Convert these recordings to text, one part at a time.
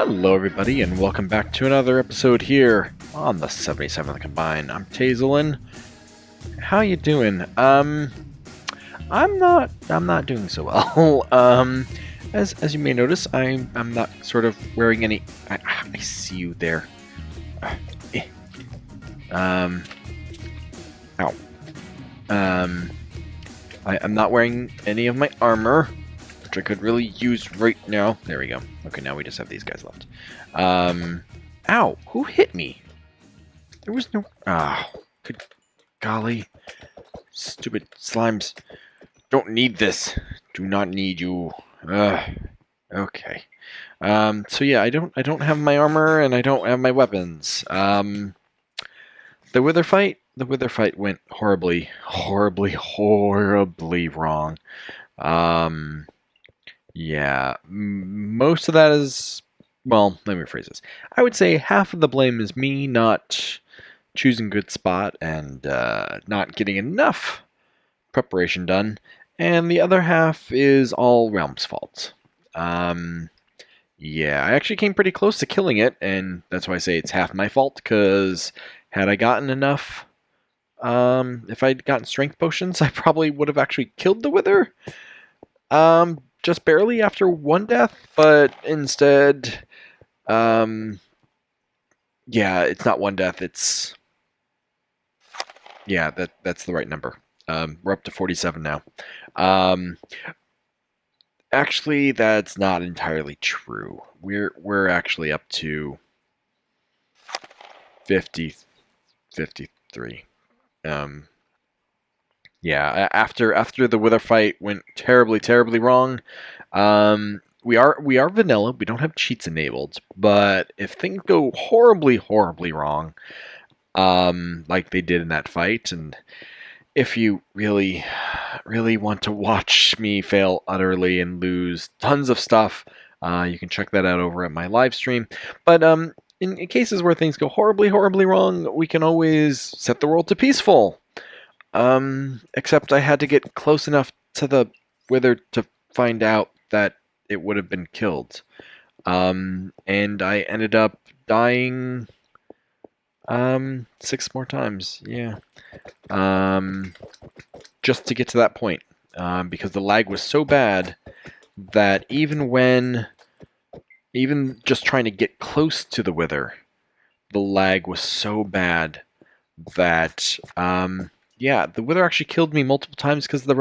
Hello everybody and welcome back to another episode here on the 77th Combine. I'm Tazelin. How you doing? I'm not doing so well. As you may notice, I'm not sort of wearing any I see you there. Ow. I'm not wearing any of my armor, which I could really use right now. There we go. Okay, now we just have these guys left. Ow! Who hit me? There was no... good golly. Stupid slimes. Don't need this. Do not need you. Okay. So yeah, I don't have my armor, and I don't have my weapons. The wither fight went horribly wrong. Yeah, most of that is, well, let me rephrase this. I would say half of the blame is me not choosing good spot and not getting enough preparation done, and the other half is all Realm's fault. Yeah, I actually came pretty close to killing it, and that's why I say it's half my fault, because had I gotten enough, if I'd gotten strength potions, I probably would have actually killed the wither. Just barely after one death, but instead, yeah, it's not one death, it's, yeah, that's the right number. We're up to 47 now. Actually, that's not entirely true. We're actually up to 53. Yeah, after the wither fight went terribly wrong, we are vanilla. We don't have cheats enabled, but if things go horribly wrong, like they did in that fight, and if you really want to watch me fail utterly and lose tons of stuff, you can check that out over at my live stream. But in cases where things go horribly wrong, we can always set the world to peaceful. Except I had to get close enough to the wither to find out that it would have been killed. And I ended up dying 6 more times. Yeah. Just to get to that point. Because the lag was so bad that even just trying to get close to the wither, the lag was so bad that yeah, the wither actually killed me multiple times because the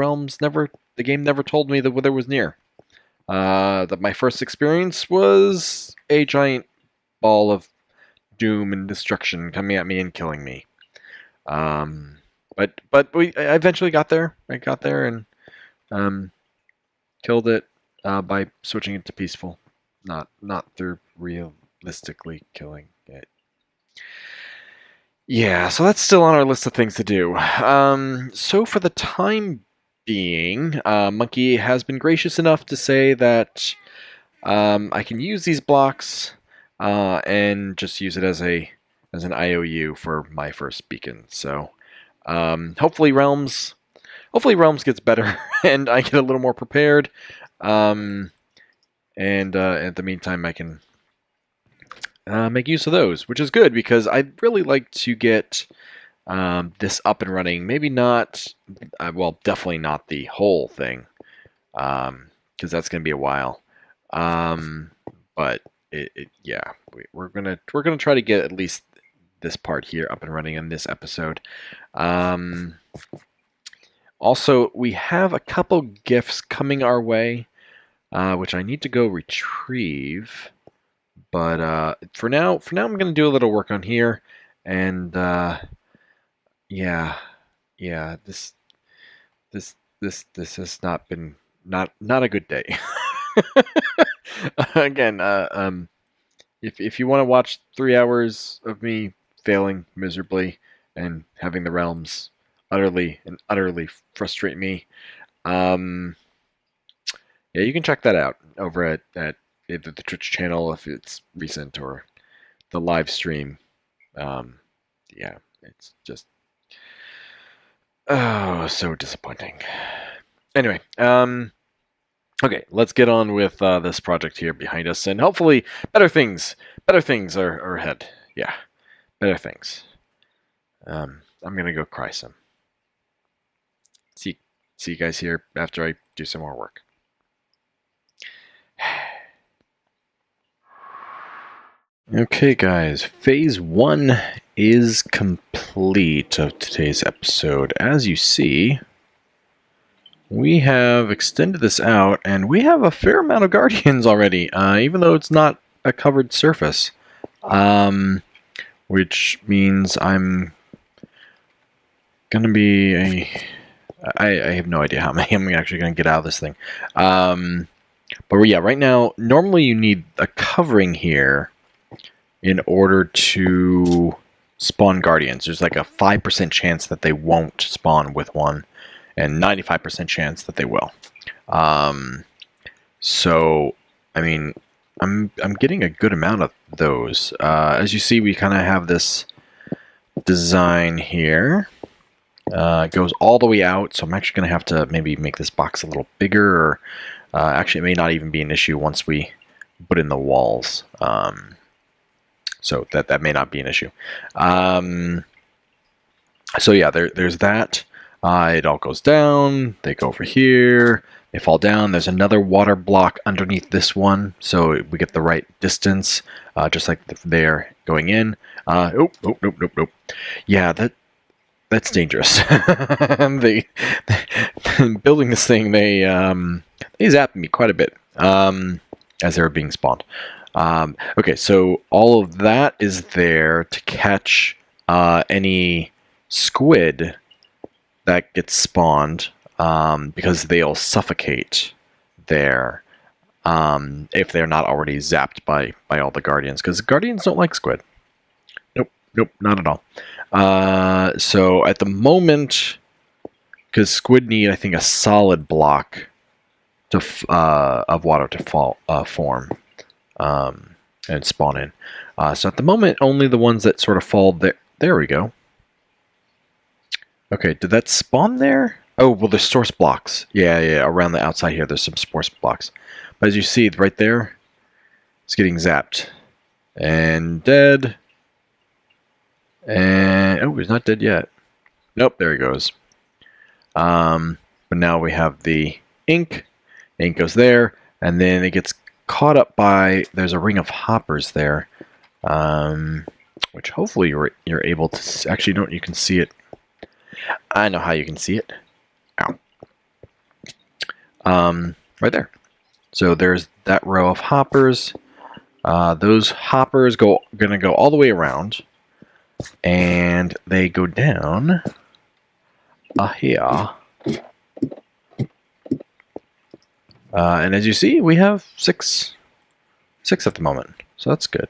game never told me the wither was near. That my first experience was a giant ball of doom and destruction coming at me and killing me. But I eventually got there. I got there and killed it by switching it to peaceful, not through realistically killing it. Yeah, so that's still on our list of things to do. So for the time being, Monkey has been gracious enough to say that I can use these blocks and just use it as an IOU for my first beacon. So hopefully Realms gets better and I get a little more prepared. And at the meantime, I can make use of those, which is good because I'd really like to get this up and running. Maybe not, well, definitely not the whole thing, because that's going to be a while. But yeah, we're gonna try to get at least this part here up and running in this episode. Also, we have a couple gifts coming our way, which I need to go retrieve. But for now, I'm going to do a little work on here, and yeah, this has not been not a good day. Again, if you want to watch 3 hours of me failing miserably and having the realms utterly frustrate me, yeah, you can check that out over at either the Twitch channel if it's recent or the live stream. Yeah, it's just so disappointing. Anyway, Okay, let's get on with this project here behind us, and hopefully better things are ahead. Yeah, better things. I'm gonna go cry some. See you guys here after I do some more work. Okay, guys, phase 1 is complete of today's episode. As you see, we have extended this out, and we have a fair amount of guardians already, even though it's not a covered surface. Which means I'm gonna be I have no idea how many I'm actually gonna get out of this thing. But yeah, right now, normally you need a covering here in order to spawn guardians. There's like a 5% chance that they won't spawn with one, and 95% chance that they will. So, I mean, I'm getting a good amount of those. As you see, we kind of have this design here. It goes all the way out, so I'm actually going to have to maybe make this box a little bigger, or actually it may not even be an issue once we put in the walls. So that may not be an issue. So yeah, there's that. It all goes down, they go over here, they fall down. There's another water block underneath this one, so we get the right distance, just like they're going in. Nope. Yeah, that's dangerous. Building this thing, they zapped me quite a bit as they were being spawned. Okay, so all of that is there to catch any squid that gets spawned, because they'll suffocate there if they're not already zapped by all the guardians, because guardians don't like squid. Nope, not at all. So at the moment, because squid need, I think, a solid block to of water to form and spawn in. So at the moment, only the ones that sort of fall there. There we go. Okay, did that spawn there? Oh, well, there's source blocks. Yeah, around the outside here, there's some source blocks. But as you see, right there, it's getting zapped. And dead. And, oh, he's not dead yet. Nope, there he goes. But now we have the ink. Ink goes there, and then it gets caught up by, there's a ring of hoppers there. Which hopefully you're able to, actually, no, you can see it. I know how you can see it. Ow. Right there. So there's that row of hoppers. Those hoppers gonna go all the way around, and they go down here. And as you see, we have six at the moment, so that's good.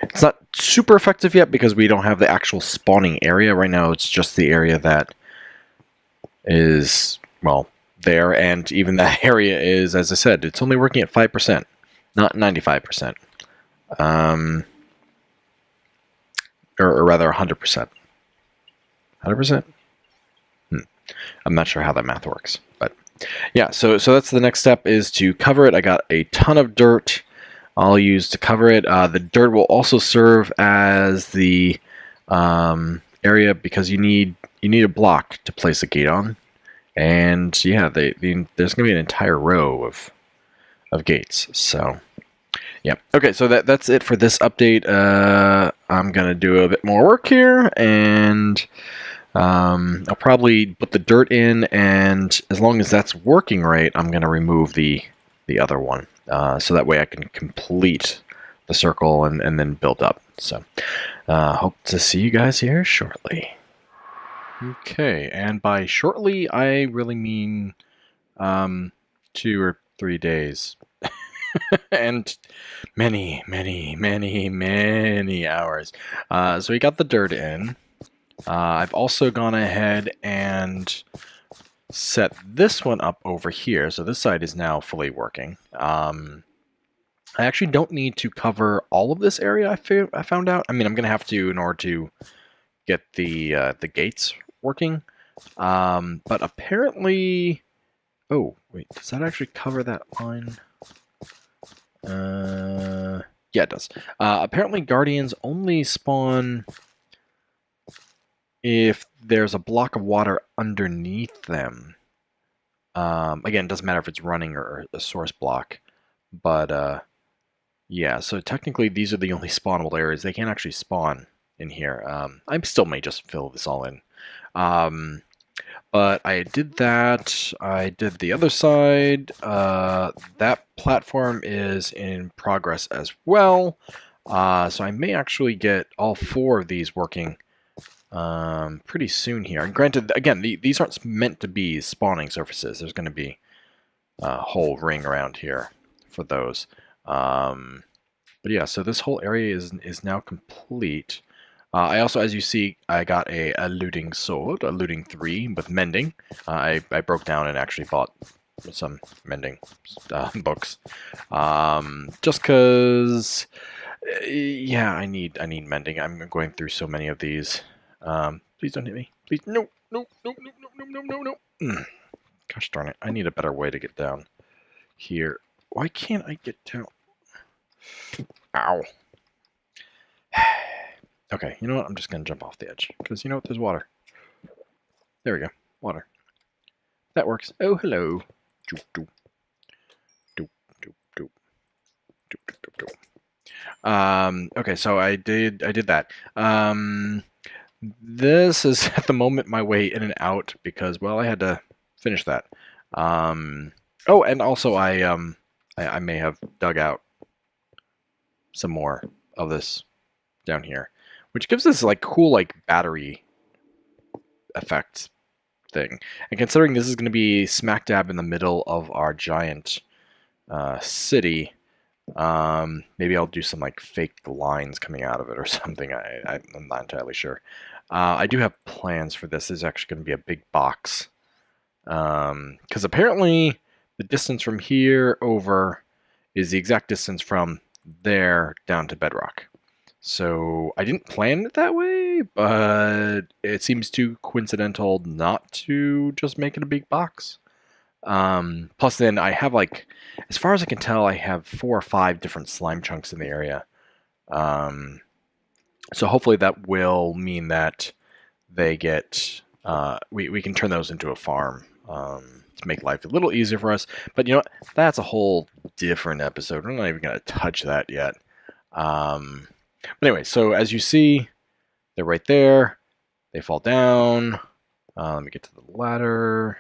It's not super effective yet because we don't have the actual spawning area. Right now it's just the area that is, well, there, and even that area is, as I said, it's only working at 5%, not 95%. Or rather 100%. 100%? I'm not sure how that math works, but yeah, so that's the next step, is to cover it. I got a ton of dirt I'll use to cover it. The dirt will also serve as the area, because you need a block to place a gate on, and yeah, there's going to be an entire row of gates. So yeah, okay, so that's it for this update. I'm gonna do a bit more work here, and I'll probably put the dirt in, and as long as that's working right, I'm gonna remove the other one. So that way I can complete the circle and then build up. So hope to see you guys here shortly. Okay, and by shortly, I really mean 2 or 3 days. And many hours. So we got the dirt in. I've also gone ahead and set this one up over here, so this side is now fully working. I actually don't need to cover all of this area, I found out. I mean, I'm going to have to in order to get the gates working. But apparently Oh, wait, does that actually cover that line? Yeah, it does. Apparently, guardians only spawn if there's a block of water underneath them. Again, it doesn't matter if it's running or a source block, but yeah, so technically these are the only spawnable areas. They can't actually spawn in here. I still may just fill this all in. But I did that. I did the other side. That platform is in progress as well. So I may actually get all 4 of these working pretty soon here. And granted, again, these aren't meant to be spawning surfaces. There's going to be a whole ring around here for those. But yeah, so this whole area is now complete. I also, as you see, I got a looting sword, a looting 3 with mending. I broke down and actually bought some mending books. Just because, yeah, I need mending. I'm going through so many of these. Please don't hit me. Please, no, no, no, no, no, no, no, no, no. Gosh darn it, I need a better way to get down here. Why can't I get down? Ow. Okay, you know what? I'm just going to jump off the edge. Because you know what? There's water. There we go. Water. That works. Oh, hello. Doop, doop. Doop, doop, doop. Doop, doop, doop, doop. Okay, so I did that. This is at the moment my way in and out because, well, I had to finish that. Oh, and also I may have dug out some more of this down here, which gives this like cool like battery effect thing. And considering this is going to be smack dab in the middle of our giant city, maybe I'll do some like fake lines coming out of it or something. I'm not entirely sure. I do have plans for this. This is actually going to be a big box. Because apparently the distance from here over is the exact distance from there down to bedrock. So I didn't plan it that way, but it seems too coincidental not to just make it a big box. Plus then I have like, as far as I can tell, I have 4 or 5 different slime chunks in the area. So hopefully that will mean that they get, we can turn those into a farm to make life a little easier for us. But you know what? That's a whole different episode. We're not even going to touch that yet. But anyway, so as you see, they're right there. They fall down. Let me get to the ladder.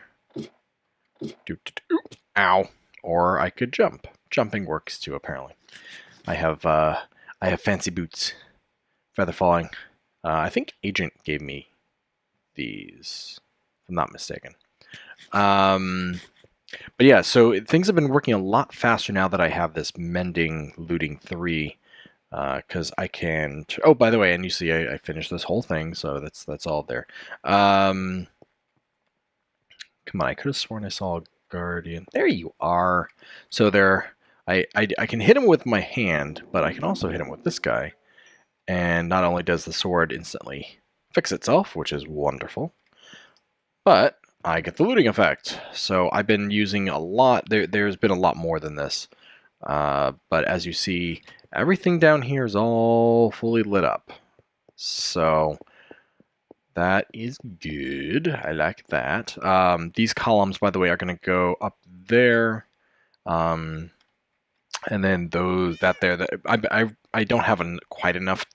Ow. Or I could jump. Jumping works too, apparently. I have fancy boots. Feather falling. I think Agent gave me these, if I'm not mistaken. But yeah, so things have been working a lot faster now that I have this mending looting 3. Because I can. Oh, by the way, and you see, I finished this whole thing, so that's all there. Come on, I could have sworn I saw a guardian. There you are. So there, I can hit him with my hand, but I can also hit him with this guy, and not only does the sword instantly fix itself, which is wonderful, but I get the looting effect. So I've been using a lot. There's been a lot more than this, but as you see. Everything down here is all fully lit up. So that is good. I like that. These columns, by the way, are going to go up there. And then those that I don't have quite enough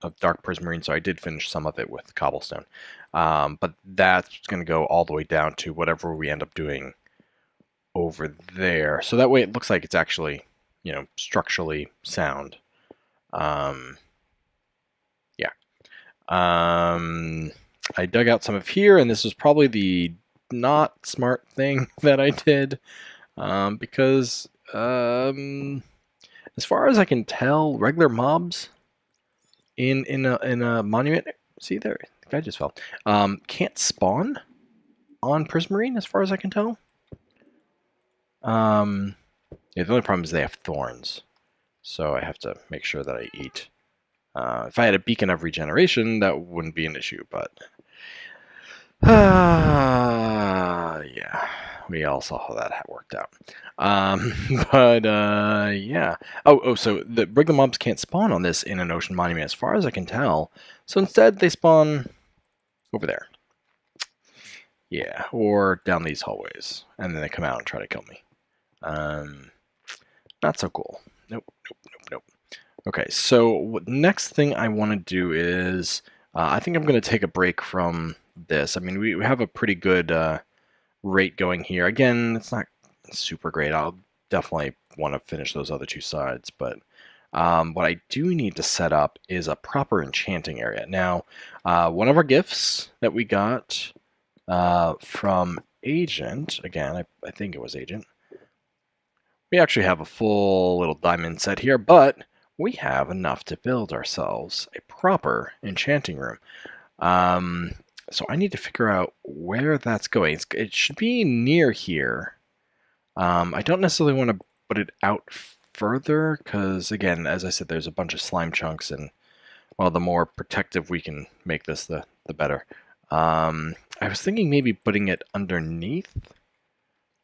of dark prismarine, so I did finish some of it with cobblestone. But that's going to go all the way down to whatever we end up doing over there. So that way it looks like it's actually, you know, structurally sound. Yeah. I dug out some of here, and this was probably the not smart thing that I did, because as far as I can tell, regular mobs in a monument. See there, the guy just fell. Can't spawn on prismarine, as far as I can tell. Yeah, the only problem is they have thorns, so I have to make sure that I eat. If I had a beacon of regeneration, that wouldn't be an issue, but yeah, we all saw how that worked out. But yeah. So the regular mobs can't spawn on this in an ocean monument, as far as I can tell. So instead, they spawn over there. Yeah, or down these hallways, and then they come out and try to kill me. Not so cool. Nope. Okay, so next thing I want to do is, I think I'm going to take a break from this. I mean, we have a pretty good rate going here. Again, it's not super great. I'll definitely want to finish those other two sides, but what I do need to set up is a proper enchanting area. Now, one of our gifts that we got from Agent, again, I think it was Agent, we actually have a full little diamond set here, but we have enough to build ourselves a proper enchanting room. So I need to figure out where that's going. It should be near here. I don't necessarily want to put it out further, because again, as I said, there's a bunch of slime chunks, and well, the more protective we can make this, the better. I was thinking maybe putting it underneath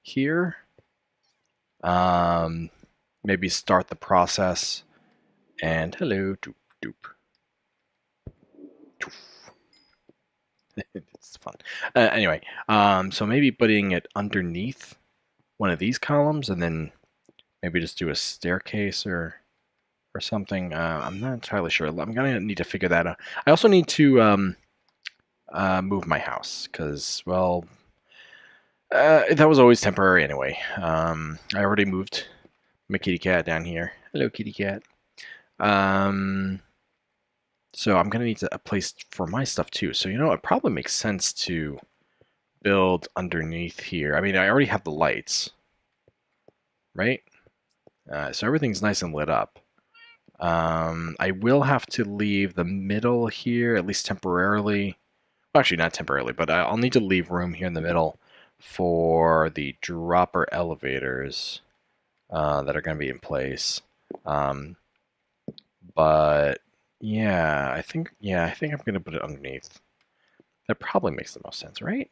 here. Maybe start the process. And hello, doop doop. It's fun. Anyway, so maybe putting it underneath one of these columns, and then maybe just do a staircase or something. I'm not entirely sure. I'm gonna need to figure that out. I also need to move my house, because, well, that was always temporary anyway. I already moved my kitty cat down here. Hello, kitty cat. So I'm going to need a place for my stuff too. So, it probably makes sense to build underneath here. I mean, I already have the lights, right? So everything's nice and lit up. I will have to leave the middle here, at least temporarily. Well, actually, not temporarily, but I'll need to leave room here in the middle for the dropper elevators that are going to be in place. But yeah, I think I'm going to put it underneath. That probably makes the most sense, right?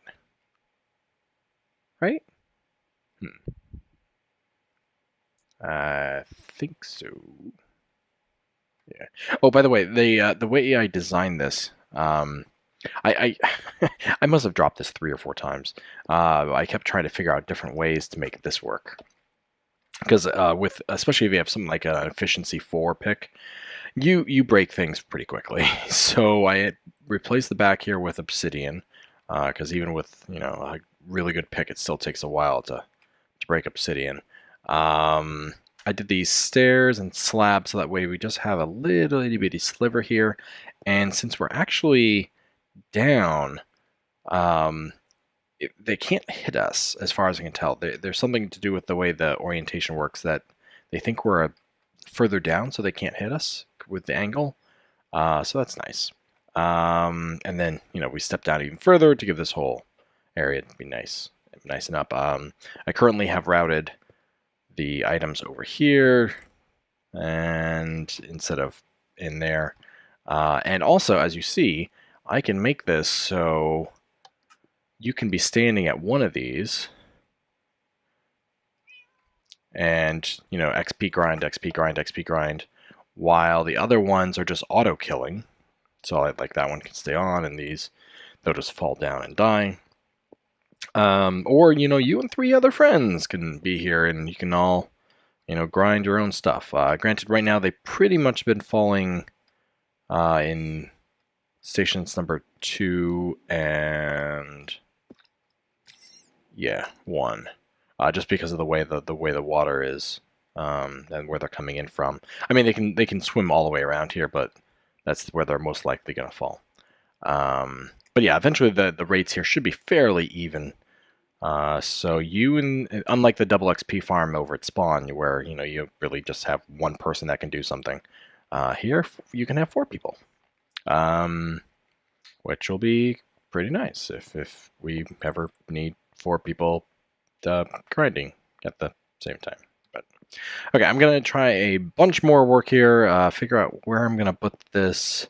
Right? I think so. Yeah. Oh, by the way, the way I designed this, I I must have dropped this 3 or 4 times. I kept trying to figure out different ways to make this work. Because especially if you have something like an efficiency 4 pick, you break things pretty quickly. So I replaced the back here with obsidian, because even with a really good pick, it still takes a while to break obsidian. I did these stairs and slabs so that way we just have a little itty bitty sliver here. And since we're actually down, they can't hit us as far as I can tell. There's something to do with the way the orientation works, that they think we're further down, so they can't hit us with the angle. So that's nice. And then we step down even further to give this whole area to be nice and up. I currently have routed the items over here, and instead of in there. And also, as you see, I can make this so you can be standing at one of these, and XP grind, XP grind, XP grind, while the other ones are just auto killing. So like that one can stay on, and these they'll just fall down and die. Or you and 3 other friends can be here, and you can all grind your own stuff. Granted, right now they've pretty much been falling in stations number 2 and 1, just because of the way the water is, and where they're coming in from. I mean, they can swim all the way around here, but that's where they're most likely going to fall. But yeah, eventually the rates here should be fairly even. So unlike the double XP farm over at spawn, where you really just have one person that can do something, here you can have 4 people, which will be pretty nice if we ever need 4 people grinding at the same time. But okay, I'm gonna try a bunch more work here, figure out where I'm gonna put this.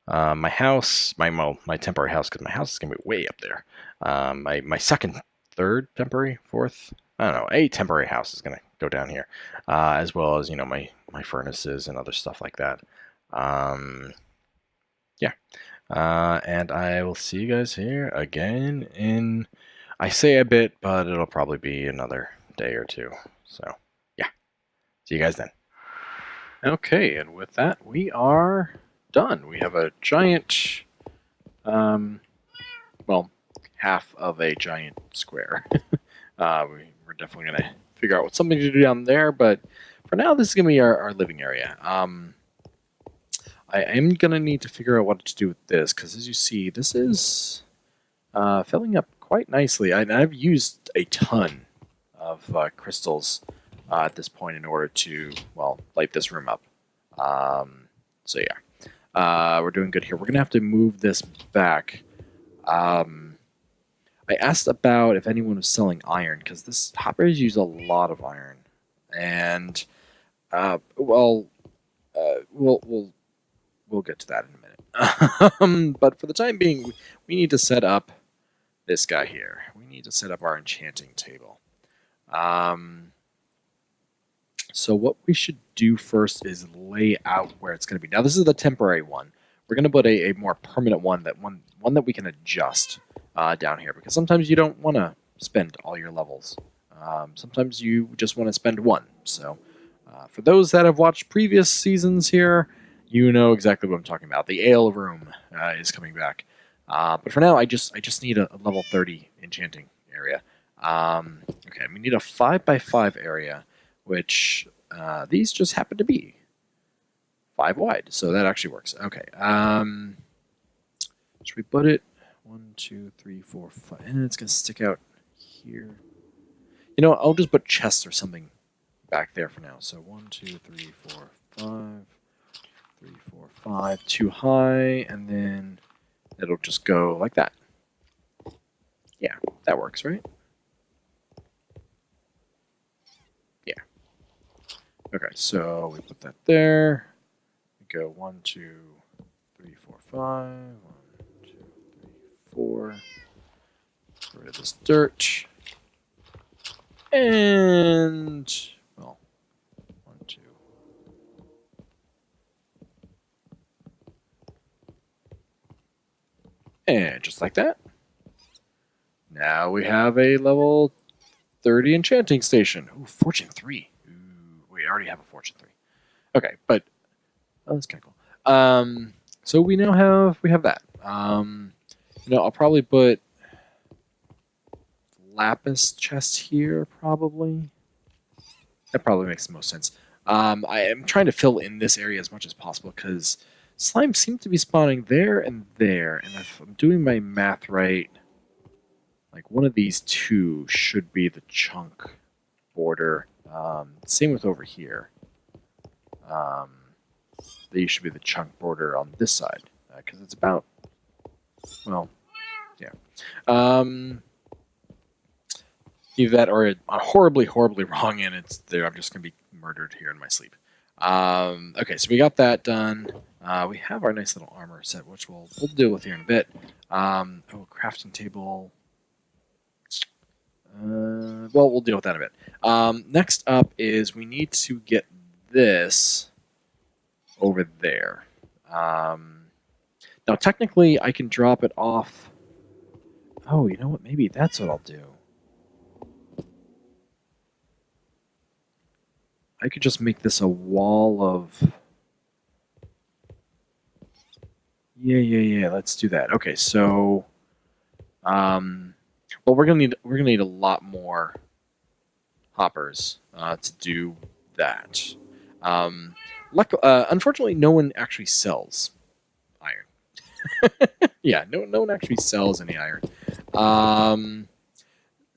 My house, my temporary house, because my house is gonna be way up there. My second third temporary, fourth. I don't know. A temporary house is gonna go down here, as well as my furnaces and other stuff like that. Yeah. And I will see you guys here again in, I say a bit, but it'll probably be another day or two. So, yeah. See you guys then. Okay, and with that, we are done. We have a giant, well, half of a giant square. We're definitely going to figure out what's something to do down there, but for now, this is going to be our living area. I am going to need to figure out what to do with this, because as you see, this is filling up quite nicely. I've used a ton of crystals at this point in order to, well, light this room up. So yeah, we're doing good here. We're going to have to move this back. I asked about if anyone was selling iron, because this hoppers use a lot of iron. And, we'll get to that in a minute. But for the time being, we need to set up this guy here. We need to set up our enchanting table. So what we should do first is lay out where it's going to be. Now, this is the temporary one. We're going to put a more permanent one that we can adjust down here, because sometimes you don't want to spend all your levels. Sometimes you just want to spend one. So for those that have watched previous seasons here, you know exactly what I'm talking about. The ale room is coming back. But for now, I just need a level 30 enchanting area. Okay, we need a 5x5 area, which these just happen to be 5 wide, so that actually works. Okay, should we put it 1, 2, 3, 4, 5, and it's gonna stick out here. You know, I'll just put chests or something back there for now. So 1, 2, 3, 4, 5, 3, 4, 5, too high, and then it'll just go like that. Yeah, that works, right? Yeah. Okay, so we put that there. We go 1, 2, 3, 4, 5. 1, 2, 3, 4. Get rid of this dirt. And, well, 1, 2. And just like that. Now we have a level 30 enchanting station. Ooh, Fortune 3. Ooh, we already have a Fortune 3. Okay, but that's kind of cool. So we now have that. I'll probably put lapis chest here, probably. That probably makes the most sense. I am trying to fill in this area as much as possible, because slime seems to be spawning there and there, and if I'm doing my math right, like one of these two should be the chunk border. Same with over here. These should be the chunk border on this side, because it's about, well, yeah. Either that or I'm horribly, horribly wrong, and it's there. I'm just going to be murdered here in my sleep. Okay, so we got that done. We have our nice little armor set, which we'll deal with here in a bit. Oh, crafting table. Well, we'll deal with that in a bit. Next up is we need to get this over there. Now, technically, I can drop it off. Oh, you know what? Maybe that's what I'll do. I could just make this a wall of... Yeah. Let's do that. Okay, so... well, we're gonna need a lot more hoppers to do that. Unfortunately, no one actually sells iron. Yeah, no one actually sells any iron.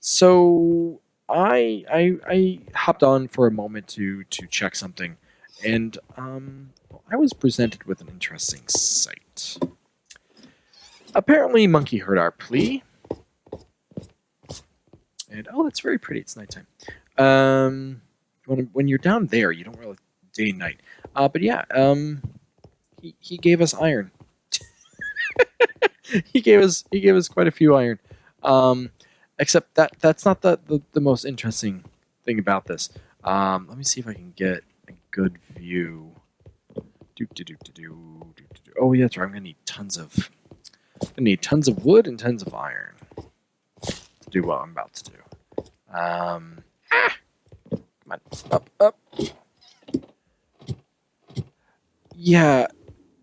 So I hopped on for a moment to check something, and I was presented with an interesting sight. Apparently, Monkey heard our plea. And oh, that's very pretty. It's nighttime. When you're down there, you don't really day and night. But yeah, he gave us iron. he gave us quite a few iron. Except that's not the most interesting thing about this. Let me see if I can get a good view. Oh yeah, that's right. I'm gonna need tons of wood and tons of iron to do what I'm about to do. Come on, up. Yeah,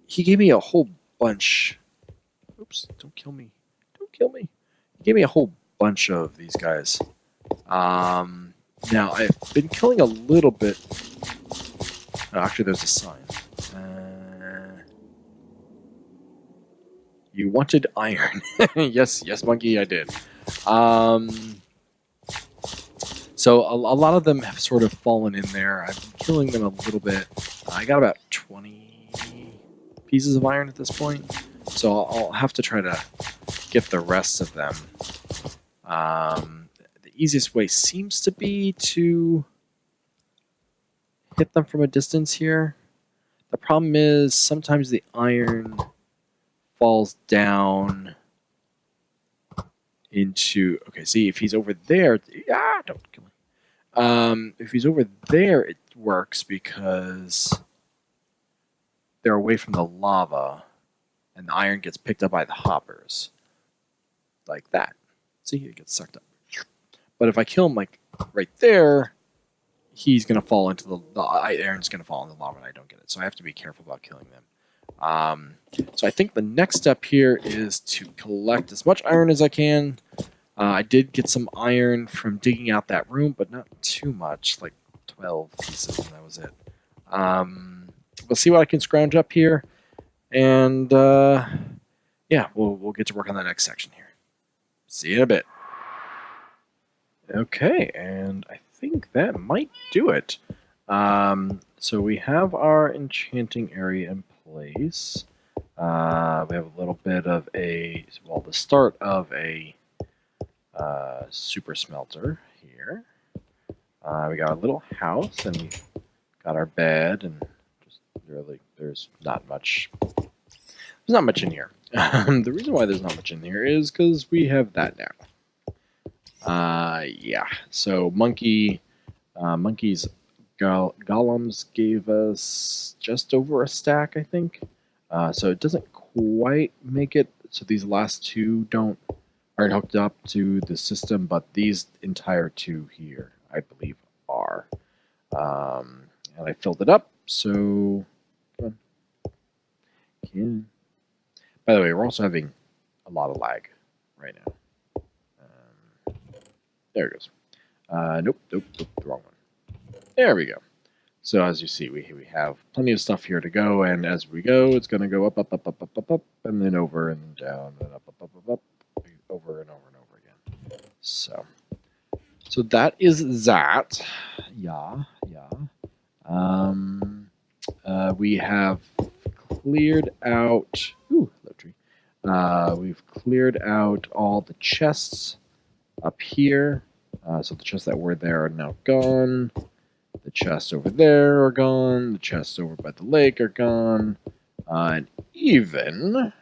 he gave me a whole bunch. Oops! Don't kill me! Don't kill me! He gave me a whole bunch of these guys. Now I've been killing a little bit. Oh, actually, there's a sign. You wanted iron. Yes, monkey, I did. So a lot of them have sort of fallen in there. I've been killing them a little bit. I got about 20 pieces of iron at this point. So I'll have to try to get the rest of them. The easiest way seems to be to hit them from a distance here. The problem is sometimes the iron falls down into... Okay, see, if he's over there... don't kill me. If he's over there, it works because they're away from the lava, and the iron gets picked up by the hoppers. Like that. See, it gets sucked up. But if I kill him, like, right there, he's going to fall into the iron's going to fall in the lava, and I don't get it. So I have to be careful about killing them. So I think the next step here is to collect as much iron as I can. I did get some iron from digging out that room, but not too much, like 12 pieces, and that was it. We'll see what I can scrounge up here, and yeah, we'll get to work on the next section here. See you in a bit. Okay, and I think that might do it. So we have our enchanting area in place. We have a little bit of the start of a super smelter here. We got a little house, and we got our bed, and just really, there's not much. There's not much in here. The reason why there's not much in here is because we have that now. Yeah. So monkey's golems gave us just over a stack, I think. So it doesn't quite make it. So these last two aren't hooked up to the system, but these entire two here, I believe, are. And I filled it up. So come on. By the way, we're also having a lot of lag right now. There it goes. Nope, the wrong one. There we go. So as you see, we have plenty of stuff here to go, and as we go, it's going to go up, and then over and down, and up, over and over again. So that is that. Yeah. We have cleared out. Ooh, hello tree. We've cleared out all the chests up here. So the chests that were there are now gone. The chests over there are gone. The chests over by the lake are gone. And even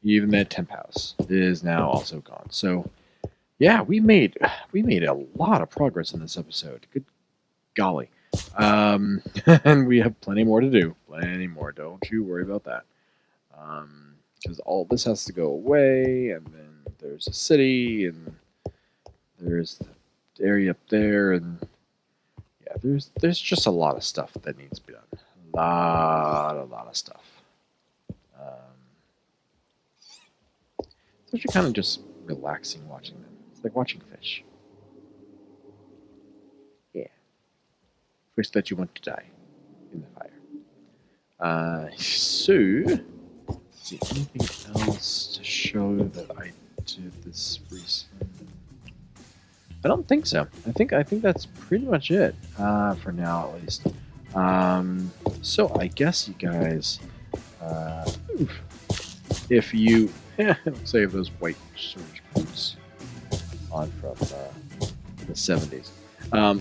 that temp house is now also gone. So yeah, we made a lot of progress in this episode. Good golly. And we have plenty more to do. Plenty more. Don't you worry about that. Because all this has to go away, and then there's a city, and there's the area up there, and yeah, there's just a lot of stuff that needs to be done. A lot of stuff. It's actually kind of just relaxing watching them. It's like watching fish. Yeah. Fish that you want to die in the fire. So... Is there anything else to show that I did this recently? I don't think so. I think that's pretty much it for now, at least. So I guess you guys, if you save those white surge boots on from the 70s.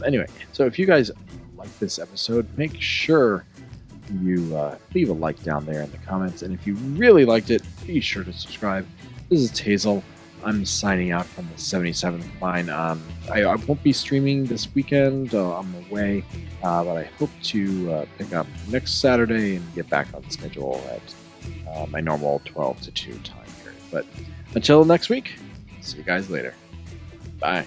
Anyway, so if you guys like this episode, make sure you leave a like down there in the comments. And if you really liked it, be sure to subscribe. This is Hazel. I'm signing out from the 77th line. I won't be streaming this weekend. I'm away, but I hope to pick up next Saturday and get back on schedule at my normal 12 to 2 time period. But until next week, see you guys later. Bye.